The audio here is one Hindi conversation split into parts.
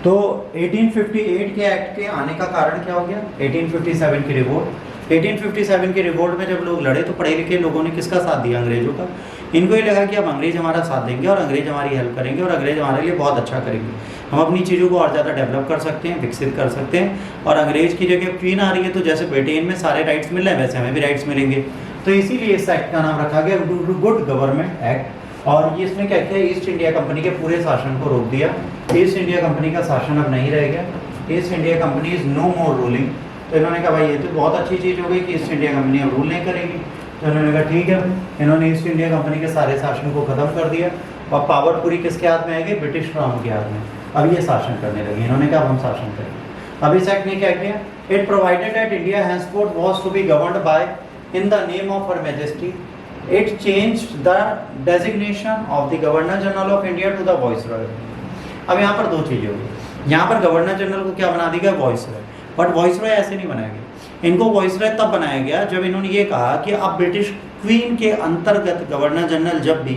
तो 1858 के एक्ट के आने का कारण क्या हो गया? 1857 की रिवोल्ट। 1857 की रिवोल्ट में जब लोग लड़े तो पढ़े लिखे लोगों ने किसका साथ दिया? अंग्रेजों का। इनको ये लगा कि अब अंग्रेज हमारा साथ देंगे और अंग्रेज हमारी हेल्प करेंगे और अंग्रेज हमारे लिए बहुत अच्छा करेंगे, हम अपनी चीज़ों को और ज़्यादा डेवलप कर सकते हैं, विकसित कर सकते हैं। और अंग्रेज की जगह क्वीन आ रही है, तो जैसे ब्रिटेन में सारे राइट्स मिल रहे हैं वैसे हमें भी राइट्स मिलेंगे। तो इसीलिए इस एक्ट का नाम रखा गया गुड गवर्नमेंट एक्ट। और ये इसमें क्या किया? ईस्ट इंडिया कंपनी के पूरे शासन को रोक दिया। ईस्ट इंडिया कंपनी का शासन अब नहीं रह गया। East India Company is no more ruling. तो इन्होंने कहा भाई ये तो बहुत अच्छी चीज़ हो गई कि ईस्ट इंडिया कंपनी अब रूल नहीं करेगी। तो इन्होंने कहा ठीक है, इन्होंने ईस्ट इंडिया कंपनी के सारे शासन को खत्म कर दिया और पावर पूरी किसके हाथ में आएगी? ब्रिटिश क्राउन के हाथ में। अब ये शासन करने लगे। इन्होंने कहा हम शासन करेंगे। अब इस एक्ट ने क्या किया? It provided that India henceforth was to be governed by in the name of her majesty. It changed the designation of the Governor General of India to the Viceroy। अब यहाँ पर दो चीज़ें होगी। यहाँ पर गवर्नर जनरल को क्या बना दिया गया? वॉइसरॉय। बट वॉइसरॉय ऐसे नहीं बनाया गया। इनको वॉइसरॉय तब बनाया गया जब इन्होंने ये कहा कि अब ब्रिटिश क्वीन के अंतर्गत गवर्नर जनरल जब भी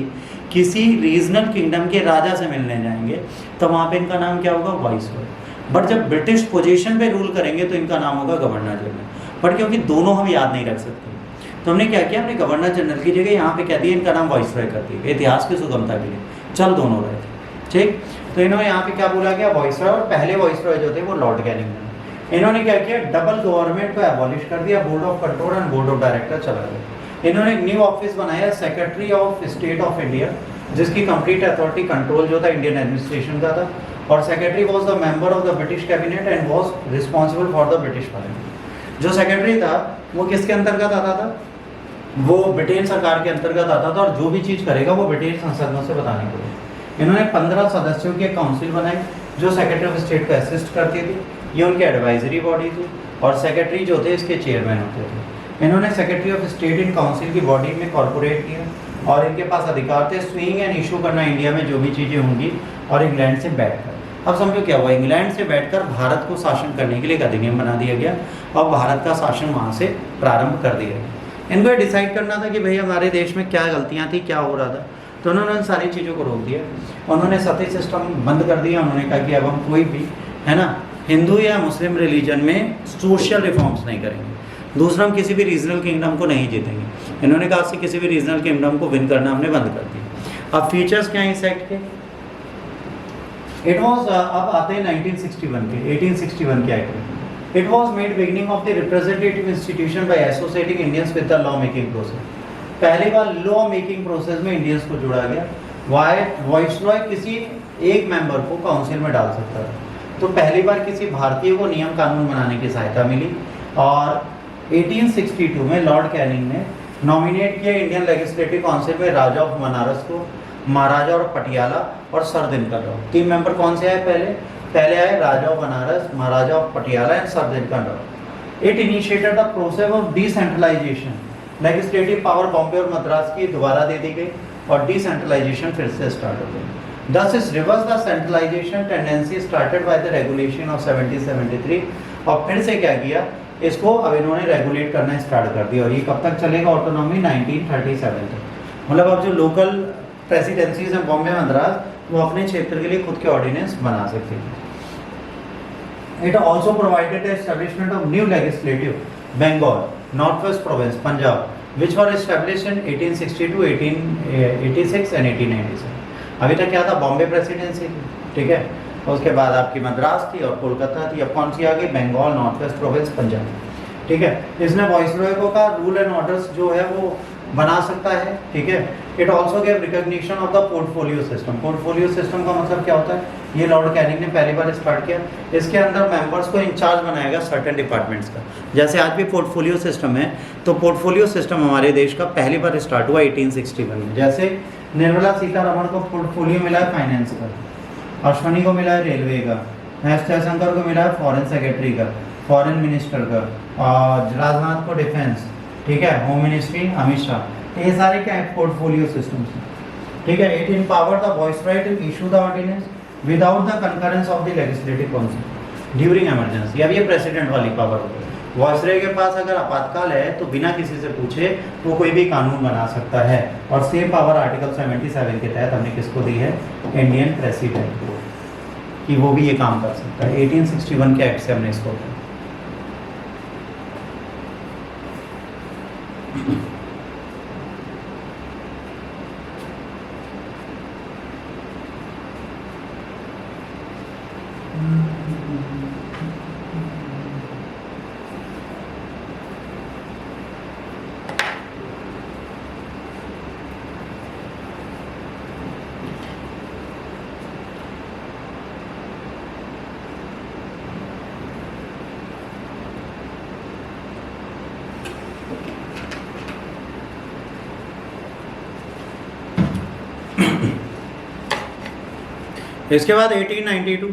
किसी रीजनल किंगडम के राजा से मिलने जाएंगे तो वहाँ पे इनका नाम क्या होगा? वॉइसरॉय। बट जब ब्रिटिश पोजीशन पे रूल करेंगे तो इनका नाम होगा गवर्नर जनरल। बट क्योंकि दोनों हम याद नहीं रख सकते तो हमने क्या किया? हमने गवर्नर जनरल की जगह यहाँ पे कह दिया इनका नाम वॉइसरॉय कर दिया, इतिहास की सुगमता के लिए। चल दोनों रहे थे, ठीक। तो इन्होंने यहाँ पे क्या बोला गया? वॉइसरॉय। और पहले वॉइसरॉय जो थे वो लॉर्ड कैनिंगटन। इन्होंने क्या किया? डबल गवर्नमेंट को एबॉलिश कर दिया, board of control and board of director चला गया। इन्होंने एक न्यू ऑफिस बनाया, secretary of state of India, जिसकी कंप्लीट अथॉरिटी कंट्रोल जो था इंडियन एडमिनिस्ट्रेशन का था। और secretary was the member of the British cabinet and was responsible for the British parliament. जो सेक्रेटरी था वो किसके अंतर्गत आता था? वो ब्रिटेन सरकार के अंतर्गत आता था और जो भी चीज़ करेगा वो ब्रिटेन संसदों से बताने को। इन्होंने 15 सदस्यों की काउंसिल बनाई जो सेक्रेटरी ऑफ स्टेट को असिस्ट करती थी। ये उनकी एडवाइजरी बॉडी थी और सेक्रेटरी जो थे इसके चेयरमैन होते थे। इन्होंने secretary of state in council की बॉडी में कॉर्पोरेट किया और इनके पास अधिकार थे स्विंग एंड इशू करना इंडिया में जो भी चीज़ें होंगी। और इंग्लैंड से बैठकर, अब समझो क्या हुआ? इंग्लैंड से बैठकर भारत को शासन करने के लिए एक अधिनियम बना दिया गया और भारत का शासन वहाँ से प्रारंभ कर दिया गया। इनको ये डिसाइड करना था कि भाई हमारे देश में क्या गलतियाँ थी, क्या हो रहा था। तो उन्होंने उन सारी चीज़ों को रोक दिया। उन्होंने सती सिस्टम बंद कर दिया। उन्होंने कहा कि अब हम कोई भी है ना हिंदू या मुस्लिम रिलीजन में सोशल रिफॉर्म्स नहीं करेंगे। दूसरा, हम किसी भी रीजनल किंगडम को नहीं जीतेंगे। इन्होंने कहा कि किसी भी रीजनल किंगडम को विन करना हमने बंद कर दिया। अब फीचर्स क्या हैं इस एक्ट के? इट वॉज अब आते हैं 1961 के 1861 के एक्ट में। It was made beginning of the representative institution by associating Indians with the law making process। पहली बार लॉ मेकिंग प्रोसेस में इंडियंस को जोड़ा गया। वॉइसरॉय किसी एक मेंबर को काउंसिल में डाल सकता था। तो पहली बार किसी भारतीय को नियम कानून बनाने की सहायता मिली। और 1862 में लॉर्ड कैनिंग ने नॉमिनेट किया इंडियन लेजिस्लेटिव काउंसिल में राजा ऑफ बनारस को, महाराजा और पटियाला और सर दिनकर राव। 3 मेंबर कौन से आए? पहले आए Raja of Banaras, Maharaja of Patiala and sir Dinkar Rao. It initiated the process of decentralisation. Legislative power Bombay और मद्रास की दोबारा दे दी गई और डिसेंट्रलाइजेशन फिर से स्टार्ट हो गई। This is reverse the centralization tendency started by the regulation of 1773। और फिर से क्या किया? इसको अब इन्होंने रेगुलेट करना स्टार्ट कर दिया। और ये कब तक चलेगा? ऑटोनॉमी 1937 तक। मतलब अब जो लोकल प्रेसिडेंसीज हैं बॉम्बे मद्रास, वो अपने क्षेत्र के लिए खुद के ऑर्डिनेंस बना सकते हैं। It also provided the establishment of new legislative Bengal, Northwest Province, Punjab, which were established in 1862, 1886 and 1897। अभी तक क्या था? बॉम्बे प्रेसिडेंसी, ठीक है। उसके बाद आपकी मद्रास थी और कोलकाता थी। अब कौन सी आ गई? Bengal, North West Province, Punjab, ठीक है। इसने वॉइसरॉय को का रूल एंड ऑर्डर्स जो है वो बना सकता है, ठीक है। It also gave recognition of the portfolio system. Portfolio system का मतलब क्या होता है? ये लॉर्ड कैनिंग ने पहली बार स्टार्ट किया। इसके अंदर मेंबर्स को इंचार्ज बनाएगा सर्टेन डिपार्टमेंट्स का। जैसे आज भी पोर्टफोलियो सिस्टम है, तो पोर्टफोलियो सिस्टम हमारे देश का पहली बार स्टार्ट हुआ 1861 में। जैसे निर्मला सीतारमण को पोर्टफोलियो मिला है फाइनेंस का, अश्वनी को मिला है रेलवे का, एस जयशंकर को मिला है फॉरेन सेक्रेटरी का, फॉरेन मिनिस्टर का, और राजनाथ को डिफेंस, ठीक है, होम मिनिस्ट्री अमित शाह। ये सारे क्या है? पोर्टफोलियो सिस्टम्स, ठीक है। It empowered the viceroy to issue the ordinance without the concurrence of the legislative council during emergency. अब ये प्रेसिडेंट वाली पावर हो गई। वॉइसरॉय के पास अगर आपातकाल है तो बिना किसी से पूछे वो कोई भी कानून बना सकता है। और सेम पावर आर्टिकल 77 के तहत हमने किसको दी है? इंडियन प्रेसिडेंट को। कि वो भी ये काम कर सकता है। 1861 के एक्ट से हमने इसको इसके बाद 1892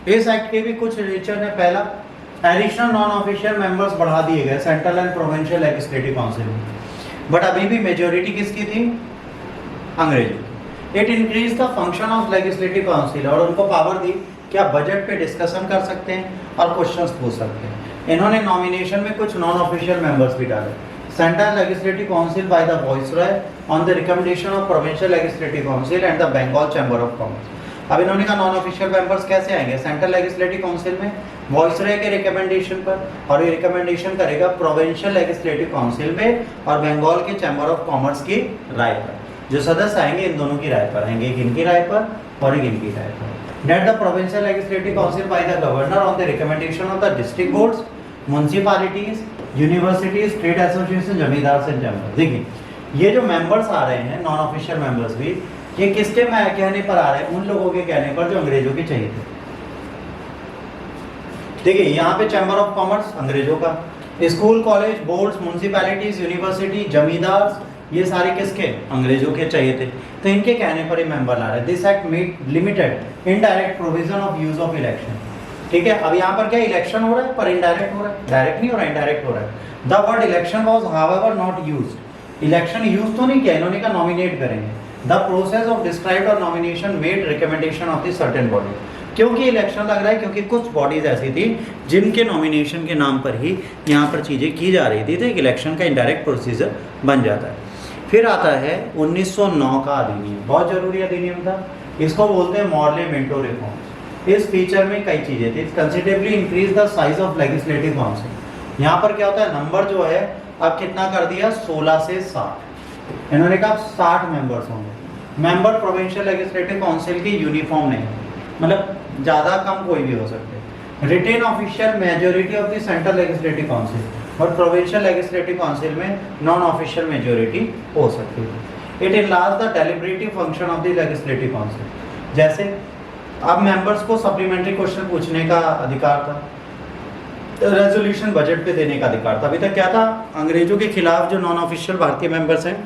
इस एक्ट के भी कुछ रिचर ने पहला एडिशनल नॉन ऑफिशियल मेंबर्स बढ़ा दिए गए central and provincial legislative council में, बट अभी भी मेजोरिटी किसकी थी? अंग्रेजों। It increase the function of legislative council और उनको पावर दी कि आप बजट पे डिस्कशन कर सकते हैं और क्वेश्चंस पूछ सकते हैं। इन्होंने नॉमिनेशन में कुछ नॉन ऑफिशियल मेंबर्स भी डाले। Central legislative council by the viceroy on the recommendation of provincial legislative council and the Bengal chamber of commerce. अब इन्होंने कहा नॉन ऑफिशियल मेंबर्स कैसे आएंगे? सेंट्रल लेजिस्लेटिव काउंसिल में वाइसरॉय के रिकमेंडेशन पर, और ये रिकमेंडेशन करेगा प्रोविंशियल लेजिस्लेटिव काउंसिल में और बंगाल के चैम्बर ऑफ कॉमर्स की राय पर। जो सदस्य आएंगे इन दोनों की राय पर आएंगे, एक इनकी राय पर और एक इनकी राय पर। That the provincial legislative council by the governor on the recommendation of the district boards, municipalities, universities, trade association, zamindar से चैम्बर। देखिए ये जो मेंबर्स आ रहे हैं नॉन ऑफिशियल मेंबर्स भी, ये किसके कहने पर आ रहे हैं? उन लोगों के कहने पर जो अंग्रेजों के चाहिए थे। देखिए यहाँ पे चैम्बर ऑफ कॉमर्स अंग्रेजों का, school, college, boards, municipalities, university, जमींदार, ये सारे किसके? अंग्रेजों के चाहिए थे। तो इनके कहने पर ही मेंबर ला रहे हैं। This act made limited indirect provision of use of election. ठीक है, अब यहाँ पर क्या इलेक्शन हो रहा है पर इनडायरेक्ट हो रहा है, डायरेक्ट नहीं हो रहा है, इनडायरेक्ट हो रहा है। The word election was however not used. Election use तो नहीं किया इन्होंने, कहा नॉमिनेट करेंगे। द प्रोसेस ऑफ डिस्क्राइब्ड और nomination made recommendation of the certain body. क्योंकि इलेक्शन लग रहा है, क्योंकि कुछ बॉडीज ऐसी थी जिनके नॉमिनेशन के नाम पर ही यहाँ पर चीज़ें की जा रही थी, तो एक इलेक्शन का इनडायरेक्ट प्रोसीजर बन जाता है। फिर आता है 1909 का अधिनियम, बहुत जरूरी अधिनियम था। इसको बोलते हैं मॉर्ले मिंटो रिफॉर्म्स। इस फीचर में कई चीज़ें थी। Considerably increase the size of legislative council. यहाँ पर क्या होता है, नंबर जो है अब कितना कर दिया, 16 से 60। इन्होंने कहा 60 मेंबर्स होंगे। मेंबर प्रोविंशियल लेजिस्लेटिव काउंसिल की यूनिफॉर्म नहीं, मतलब ज़्यादा कम कोई भी हो सकते। Retain official majority of the central legislative council, और प्रोविंशियल लेजिस्लेटिव काउंसिल में नॉन ऑफिशियल मेजोरिटी हो सकती है। It enlarge the deliberative function of the legislative council. जैसे अब मेंबर्स को सप्लीमेंट्री क्वेश्चन पूछने का अधिकार था, रेजोल्यूशन बजट पे देने का अधिकार था। अभी तक क्या था, अंग्रेजों के खिलाफ जो नॉन ऑफिशियल भारतीय मेंबर्स हैं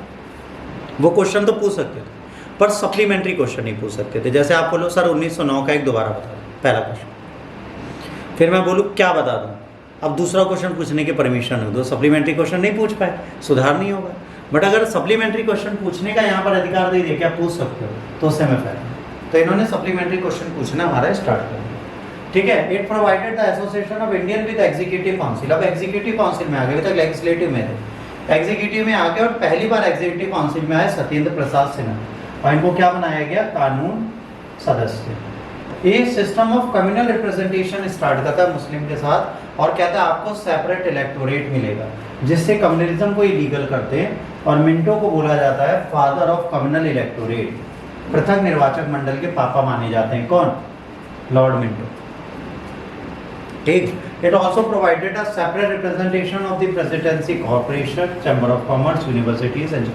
वो क्वेश्चन तो पूछ सकते थे पर सप्लीमेंट्री क्वेश्चन नहीं पूछ सकते थे। जैसे आप बोलो सर 1909 का एक दोबारा बता दो, पहला क्वेश्चन, फिर मैं बोलूँ क्या बता दूँ, अब दूसरा क्वेश्चन पूछने की परमिशन हो दो, सप्लीमेंट्री क्वेश्चन नहीं पूछ पाए, सुधार नहीं होगा। बट अगर सप्लीमेंट्री क्वेश्चन पूछने का यहाँ पर अधिकार दे दिया कि आप पूछ सकते हो, तो उससे मैं फायदा। तो इन्होंने सप्लीमेंट्री क्वेश्चन पूछना हमारा स्टार्ट कर दिया। ठीक है, it provided the association of Indian with executive council. अब एग्जीक्यूटिव काउंसिल में आ गए, तक लेजिस्लेटिव में थे, एग्जीक्यूटिव में आ गए और पहली बार एग्जीक्यूटिव काउंसिल में आए सत्येंद्र प्रसाद सिन्हा, और इनको क्या बनाया गया, कानून सदस्य। ये system of communal representation start करता है मुस्लिम के साथ, और कहता है आपको सेपरेट इलेक्टोरेट मिलेगा, जिससे कम्युनलिज्म को इलीगल करते हैं। और मिंटो को बोला जाता है फादर ऑफ कम्युनल इलेक्टोरेट, पृथक निर्वाचक मंडल के पापा माने जाते हैं। कौन? Lord Minto. ठीक। It also provided a separate representation of the presidency, corporation, chamber of commerce, universities and.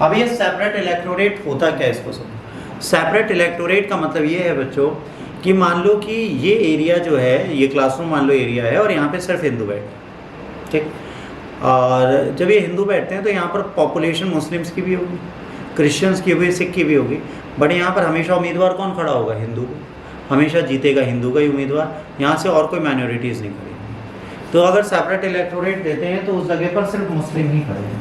अब ये सेपरेट इलेक्टोरेट होता क्या, इसको समझो। सेपरेट इलेक्टोरेट का मतलब ये है बच्चों कि मान लो कि ये एरिया जो है, ये क्लासरूम मान लो एरिया है, और यहाँ पे सिर्फ हिंदू बैठे, ठीक। और जब ये हिंदू बैठते हैं तो यहाँ पर पॉपुलेशन मुस्लिम्स की भी होगी, क्रिश्चियंस की भी, सिख की भी होगी, बट यहाँ पर हमेशा उम्मीदवार कौन खड़ा होगा, हिंदू को हमेशा जीतेगा, हिंदू का ही उम्मीदवार, यहाँ से और कोई माइनॉरिटीज़ नहीं खड़ी। तो अगर सेपरेट इलेक्टोरेट देते हैं तो उस जगह पर सिर्फ मुस्लिम ही खड़े हैं।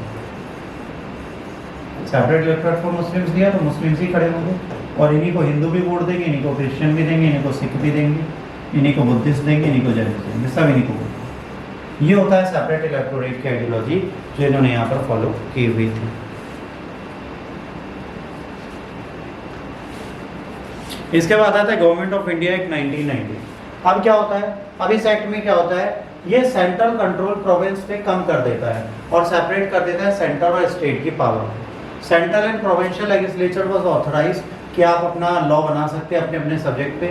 सेपरेट इलेक्टोरेट फॉर मुस्लिम्स दिया तो मुस्लिम्स ही खड़े होंगे, और इन्हीं को हिंदू भी वोट देंगे, इन्हीं को क्रिश्चियन भी देंगे, इन्हीं को सिख भी देंगे, इन्हीं को बुद्धिस्ट देंगे, इन्हीं को जैन देंगे, सब इन्हीं को वोट। ये होता है सेपरेट इलेक्टोरेट की आइडियोलॉजी जो इन्होंने यहाँ पर फॉलो की हुई थी। इसके बाद आता है गवर्नमेंट ऑफ इंडिया एक्ट 1990। अब क्या होता है, अब इस एक्ट में क्या होता है, ये सेंट्रल कंट्रोल प्रोविंस पे कम कर देता है और सेपरेट कर देता है सेंटर और स्टेट की power. Central and provincial legislature was authorise कि आप अपना लॉ बना सकते हैं अपने अपने सब्जेक्ट पे,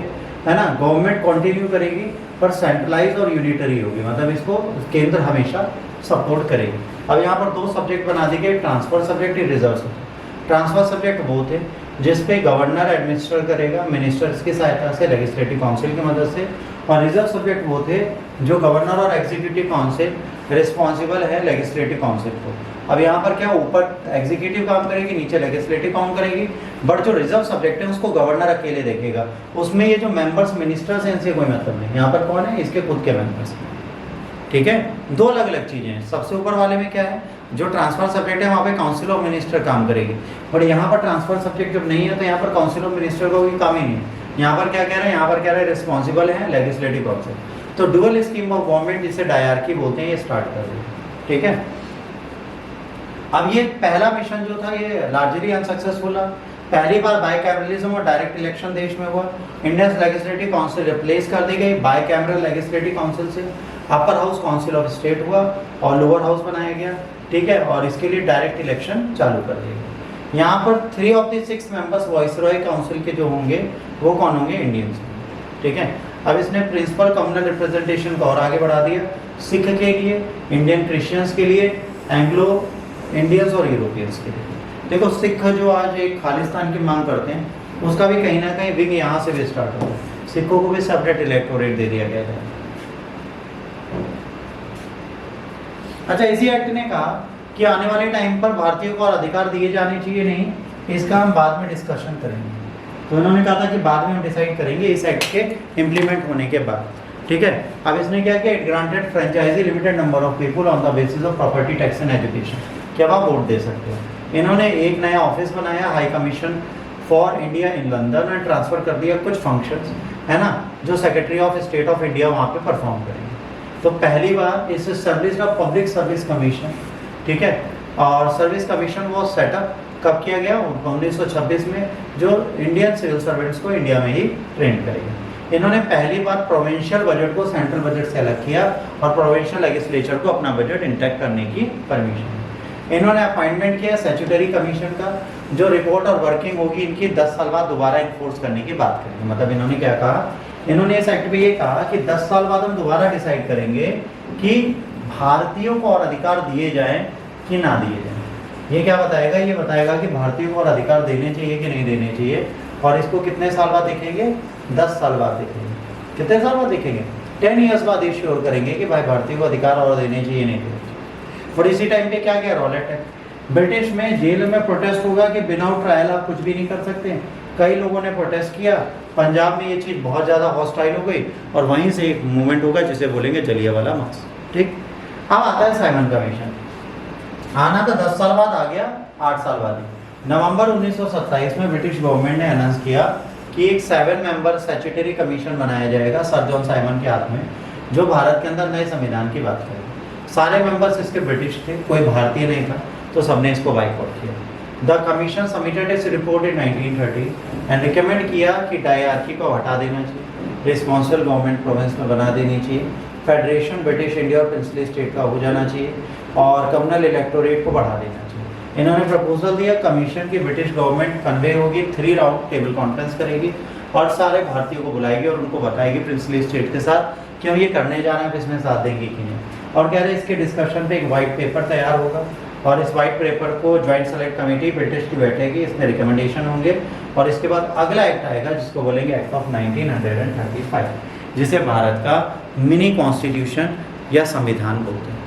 है ना। गवर्नमेंट कंटिन्यू करेगी पर सेंट्रलाइज और यूनिटरी होगी, मतलब इसको केंद्र हमेशा सपोर्ट करेगी। अब यहाँ पर 2 सब्जेक्ट बना दिए गए, transfer subject, reserve subject. Transfer subject वो थे जिस पे गवर्नर एडमिनिस्टर करेगा मिनिस्टर्स की सहायता से, लेजिस्लेटिव काउंसिल की मदद से, और रिजर्व सब्जेक्ट वो थे जो गवर्नर और एग्जीक्यूटिव काउंसिल रिस्पॉन्सिबल है लेजिस्लेटिव काउंसिल को। अब यहाँ पर क्या, ऊपर एग्जीक्यूटिव काम करेगी, नीचे लेजिस्लेटिव काम करेगी, बट जो रिजर्व सब्जेक्ट है उसको गवर्नर अकेले देखेगा। उसमें ये जो मेंबर्स मिनिस्टर्स हैं इनसे कोई मतलब नहीं। यहाँ पर कौन है, इसके खुद के मेंबर्स, ठीक है। 2 अलग अलग चीज़ें हैं। सबसे ऊपर वाले में क्या है, जो ट्रांसफर सब्जेक्ट है वहाँ पे काउंसिल ऑफ मिनिस्टर काम करेगी, बट यहाँ पर ट्रांसफर सब्जेक्ट जब नहीं है तो यहाँ पर काउंसिल ऑफ मिनिस्टर का कोई काम ही नहीं है। यहाँ पर क्या कह रहे हैं, यहाँ पर कह रहे हैं रिस्पॉन्सिबल है लेजिस्लेटिव काउंसिल। तो डुअल स्कीम ऑफ गवर्नमेंट जिसे डायरकी बोलते हैं ये स्टार्ट कर रही है, ठीक है। अब ये पहला मिशन जो था ये लार्जली अनसक्सेसफुल रहा। पहली बार बाइकैमरलिज्म और डायरेक्ट इलेक्शन देश में हुआ। इंडियन लेजिस्लेटिव काउंसिल रिप्लेस कर दी गई बाइकैमरल लेजिस्लेटिव काउंसिल से। Upper house council of state हुआ और लोअर हाउस बनाया गया, ठीक है, और इसके लिए डायरेक्ट इलेक्शन चालू कर दिया गया। यहाँ पर 3 of the 6 members viceroy council के जो होंगे वो कौन होंगे, इंडियंस, ठीक है। अब इसने प्रिंसिपल कम्युनल रिप्रेजेंटेशन को और आगे बढ़ा दिया, सिख के लिए, इंडियन क्रिश्चियंस के लिए, एंग्लो इंडियंस और यूरोपियंस के लिए। देखो सिख जो आज एक खालिस्तान की मांग करते हैं उसका भी कहीं ना कहीं विंग यहाँ से भी स्टार्ट हुआ। सिखों को भी सेपरेट इलेक्टोरेट दे दिया गया था। अच्छा, इसी एक्ट ने कहा कि आने वाले टाइम पर भारतीयों को और अधिकार दिए जाने चाहिए नहीं, इसका हम बाद में डिस्कशन करेंगे। तो इन्होंने कहा था कि बाद में हम डिसाइड करेंगे इस एक्ट के इम्प्लीमेंट होने के बाद, ठीक है। अब इसने क्या किया, it granted franchise limited number of people on the basis of property tax and education, कि अब आप वोट दे सकते हो। इन्होंने एक नया ऑफिस बनाया, high commission for India in London, और ट्रांसफर कर दिया कुछ फंक्शंस, है ना, जो secretary of state of India वहाँ पे परफॉर्म करेंगे। तो पहली बार इस service of public service commission, ठीक है, और सर्विस कमीशन वो सेटअप कब किया गया, 1926 में, जो इंडियन सिविल सर्वेंट्स को इंडिया में ही ट्रेन करेगा। इन्होंने पहली बार प्रोविंशियल बजट को सेंट्रल बजट से अलग किया और प्रोविंशियल लेजिस्लेचर को अपना बजट इंटैक्ट करने की परमिशन। इन्होंने अपॉइंटमेंट किया स्टैट्यूटरी कमीशन का, जो रिपोर्ट और वर्किंग होगी इनकी 10 साल बाद दोबारा इन्फोर्स करने की बात करेंगे। मतलब इन्होंने क्या कहा, इन्होंने इस एक्ट में ये कहा कि 10 साल बाद हम दोबारा डिसाइड करेंगे कि भारतीयों को और अधिकार दिए जाएं कि ना दिए जाएं। ये क्या बताएगा, ये बताएगा कि भारतीयों को और अधिकार देने चाहिए कि नहीं देने चाहिए, और इसको कितने साल बाद देखेंगे, 10 साल बाद देखेंगे। कितने साल बाद देखेंगे, 10 ईयर्स बाद ये श्योर करेंगे कि भाई भारतीयों को अधिकार और देने चाहिए नहीं देने चाहिए। और इसी टाइम पे क्या क्या रॉलेट है, ब्रिटिश में जेल में प्रोटेस्ट होगा कि बिना ट्रायल आप कुछ भी नहीं कर सकते। कई लोगों ने प्रोटेस्ट किया, पंजाब में ये चीज़ बहुत ज़्यादा हॉस्टाइल हो गई और वहीं से एक मूवमेंट होगा जिसे बोलेंगे जलियांवाला बाग, ठीक। अब आता है साइमन कमीशन। आना तो 10 साल बाद आ गया, 8 साल बाद ही नवंबर 1927 में ब्रिटिश गवर्नमेंट ने अनाउंस किया कि एक 7 मेंबर स्टैट्यूटरी कमीशन बनाया जाएगा सर जॉन साइमन के हाथ में, जो भारत के अंदर नए संविधान की बात करेगा। सारे मेंबर्स इसके ब्रिटिश थे, कोई भारतीय नहीं था, तो सबने इसको बाइकआउट किया। The commission submitted its report in 1930 and recommend किया कि डायरार्की को हटा देना चाहिए, रिस्पॉन्सिबल गवर्नमेंट प्रोविंस में बना देनी चाहिए, फेडरेशन ब्रिटिश इंडिया और प्रिंसली स्टेट का हो जाना चाहिए, और कम्युनल इलेक्टोरेट को बढ़ा देना चाहिए। इन्होंने प्रपोजल दिया, कमीशन की ब्रिटिश गवर्नमेंट कन्वे होगी, 3 राउंड टेबल कॉन्फ्रेंस करेगी और सारे भारतीयों को बुलाएगी और उनको बताएगी प्रिंसली स्टेट के साथ कि हम ये करने जा रहे हैं, इसमें साथ देंगे कि नहीं। और कह रहे हैं इसके डिस्कशन पे एक वाइट पेपर तैयार होगा और इस वाइट पेपर को ज्वाइंट सेलेक्ट कमेटी ब्रिटिश की बैठेगी, इसमें रिकमेंडेशन होंगे और इसके बाद अगला एक्ट आएगा जिसको बोलेंगे एक्ट ऑफ 1935, जिसे भारत का मिनी कॉन्स्टिट्यूशन या संविधान बोलते हैं।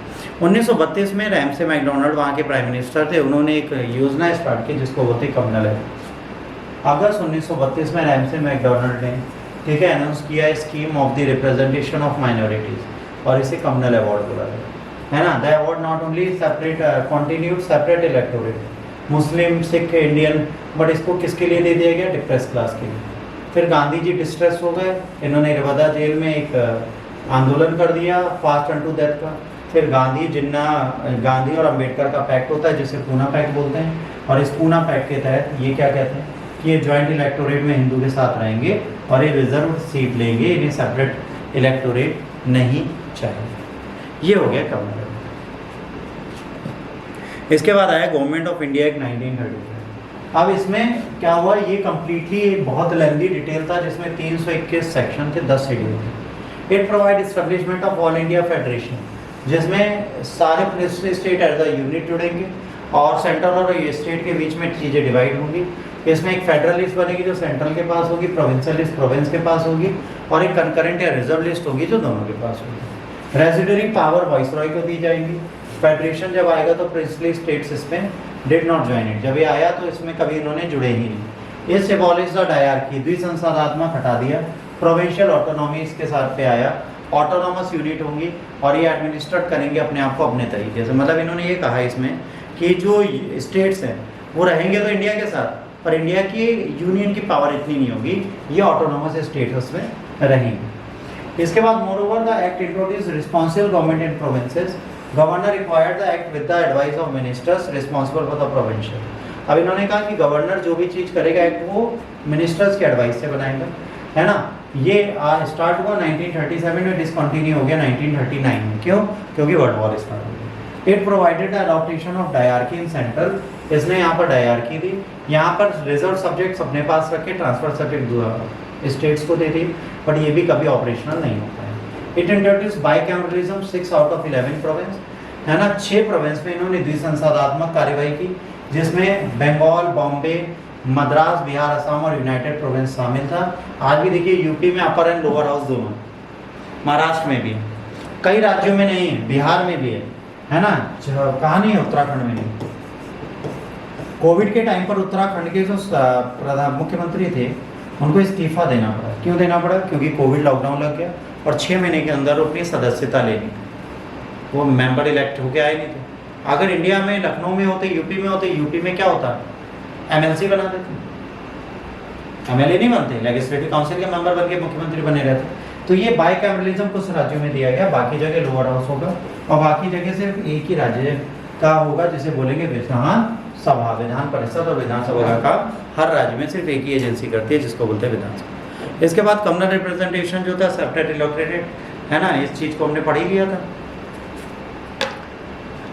1932 में रैमसे मैकडोनाल्ड वहाँ के प्राइम मिनिस्टर थे, उन्होंने एक योजना स्टार्ट की जिसको बोलते कम्युनल एक्ट। अगस्त 1932 में रैमसे मैकडोनाल्ड ने, ठीक है, अनाउंस किया scheme of the representation of minorities और इसे कम्युनल अवार्ड बोला गया, है ना। The award not only separate continued separate electorate, Muslim, Sikh, Indian, but इसको किसके लिए दे दिया गया, डिप्रेस क्लास के लिए। फिर गांधी जी डिस्ट्रेस हो गए, इन्होंने रवादा जेल में एक आंदोलन कर दिया फास्ट अनटू डेथ का। फिर गांधी और अंबेडकर का पैक्ट होता है जिसे पूना पैक्ट बोलते हैं, और इस पूना पैक्ट के तहत ये क्या कहते हैं कि ये ज्वाइंट इलेक्टोरेट में हिंदू के साथ रहेंगे और ये रिजर्व सीट लेंगे, इन्हें सेपरेट इलेक्टोरेट नहीं चाहिए। ये हो गया कम्युनल। इसके बाद आया गवर्नमेंट ऑफ इंडिया एक्ट 1935। अब इसमें क्या हुआ, ये कम्प्लीटली बहुत लेंथी डिटेल था जिसमें 321 सेक्शन थे, 10 शेड्यूल थे। It provide establishment of all India federation, जिसमें सारे principal state as a unit जुड़ेंगे और सेंट्रल और स्टेट के बीच में चीज़ें डिवाइड होंगी। इसमें एक फेडरल लिस्ट बनेगी जो सेंट्रल के पास होगी, प्रोविंशियल लिस्ट प्रोविंस के पास होगी, और एक कंकरेंट या रिजर्व लिस्ट होगी जो दोनों के पास होगी। रेजिडरी पावर वाइसरॉय को दी जाएगी। फेडरेशन जब आएगा तो प्रिंसली स्टेट्स इसमें डिड नॉट ज्वाइन इट, जब ये आया तो इसमें कभी इन्होंने जुड़े ही नहीं। इस एबॉलिश द डायरकी, द्विसंसाधात्मक हटा दिया। प्रोविंशियल ऑटोनॉमी इसके साथ पे आया, ऑटोनॉमस यूनिट होंगी और ये एडमिनिस्ट्रेट करेंगे अपने आप को अपने तरीके से। मतलब इन्होंने ये कहा इसमें कि जो स्टेट्स हैं वो रहेंगे तो इंडिया के साथ, पर इंडिया की यूनियन की पावर इतनी नहीं होगी, ये ऑटोनॉमस स्टेटस में रहेंगे। इसके बाद more over the act introduce responsible government in provinces, governor required the act with the advice of ministers responsible for the provincial. अब इन्होंने कहा कि गवर्नर जो भी चीज़ करेगा एक्ट वो मिनिस्टर्स के एडवाइस से बनाएगा, है ना। ये स्टार्ट हुआ 1937 में, डिसकंटिन्यू हो गया 1939 में। क्यों? क्योंकि वर्ल्ड वॉर स्टार्ट हो गया। It provided adaptation of dyarchy in central, इसने यहाँ पर डायरकी दी, यहाँ पर रिजर्व सब्जेक्ट्स अपने पास रखे, ट्रांसफर सब्जेक्ट स्टेट्स को दे दी, बट ये भी कभी ऑपरेशनल नहीं होता है। It introduce bicameralism 6 out of 11 province, है ना। 6 प्रोविंस में इन्होंने द्विसंसाधात्मक कार्यवाही की, जिसमें बंगाल, बॉम्बे, मद्रास, बिहार, असम और यूनाइटेड प्रोविंस शामिल था। आज भी देखिए यूपी में अपर एंड लोअर हाउस दोनों, महाराष्ट्र में भी है, कई राज्यों में नहीं है, बिहार में भी है ना। कहाँ नहीं है? उत्तराखंड में नहीं। कोविड के टाइम पर उत्तराखंड के जो प्रधान मुख्यमंत्री थे उनको इस्तीफा देना पड़ा। क्यों देना पड़ा? क्योंकि कोविड लॉकडाउन लग गया और 6 महीने के अंदर अपनी सदस्यता लेनी थी, वो मेंबर इलेक्ट होके आए नहीं थे। अगर इंडिया में लखनऊ में होते, यूपी में होते, यूपी में क्या होता, एमएलसी बना देते, एमएलए नहीं बनते, लेजिस्लेटिव काउंसिल के मेंबर बन के मुख्यमंत्री बने रहते। तो ये बाइकैमरलिज्म कुछ राज्यों में दिया गया, बाकी जगह लोअर हाउस होगा और बाकी जगह सिर्फ एक ही राज्य का होगा जिसे बोलेंगे विधान सभा। विधान परिषद और विधानसभा का काम हर राज्य में सिर्फ एक ही एजेंसी करती है जिसको बोलते हैं विधानसभा। इसके बाद कम्युनल रिप्रेजेंटेशन जो था सेपरेट इलेक्टोरेट, है ना, इस चीज़ को हमने पढ़ ही लिया था।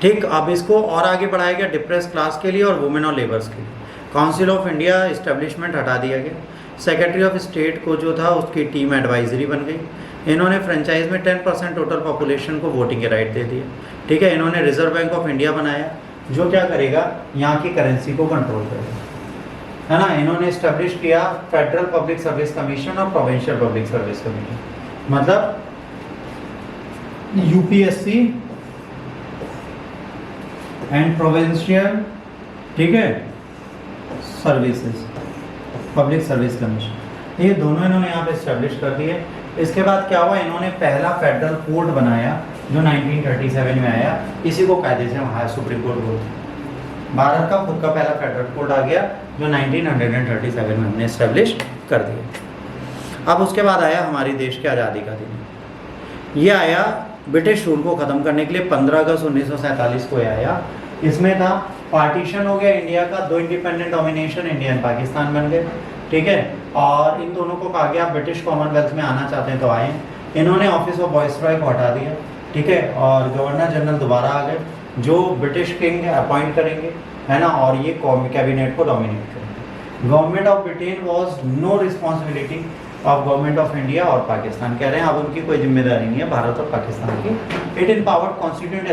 ठीक, अब इसको और आगे बढ़ाया गया डिप्रेस क्लास के लिए और वुमेन और लेबर्स के लिए। काउंसिल ऑफ इंडिया इस्टेब्लिशमेंट हटा दिया गया। सेक्रेटरी ऑफ स्टेट को जो था उसकी टीम एडवाइजरी बन गई। इन्होंने फ्रेंचाइज में 10% टोटल पॉपुलेशन को वोटिंग के राइट दे दिए। ठीक है, इन्होंने रिजर्व बैंक ऑफ इंडिया बनाया जो क्या करेगा, यहाँ की करेंसी को कंट्रोल करेगा, है ना। इन्होंने इस्टेब्लिश किया फेडरल पब्लिक सर्विस कमीशन और प्रोविंशियल पब्लिक सर्विस कमीशन, मतलब यूपीएससी एंड प्रोविंशियल, ठीक है, सर्विसेज, पब्लिक सर्विस कमीशन, ये दोनों इन्होंने यहाँ पे इस्टेब्लिश कर दिए। इसके बाद क्या हुआ, इन्होंने पहला फेडरल कोड बनाया जो 1937 में आया, इसी को कायदे से वहाँ सुप्रीम कोर्ट बोलते। भारत का खुद का पहला फेडरल कोड आ गया जो 1937 में हमने इस्टेब्लिश कर दिया। अब उसके बाद आया हमारी देश की आज़ादी का दिन। ये आया ब्रिटिश रूल को ख़त्म करने के लिए 15 अगस्त 1947 को आया। इसमें था पार्टीशन हो गया इंडिया का, 2 independent domination, India and Pakistan बन गए, ठीक है। और इन दोनों को कहा गया ब्रिटिश कॉमनवेल्थ में आना चाहते हैं तो आए। इन्होंने ऑफिस ऑफ वाइसरॉय को हटा दिया, ठीक है, और गवर्नर जनरल दोबारा आ गए जो ब्रिटिश किंग अपॉइंट करेंगे, है ना, और ये कैबिनेट को डोमिनेट करेंगे। Government of Britain was no responsibility of government of India और पाकिस्तान, कह रहे हैं अब उनकी कोई जिम्मेदारी नहीं है भारत और पाकिस्तान की। It empowered constituent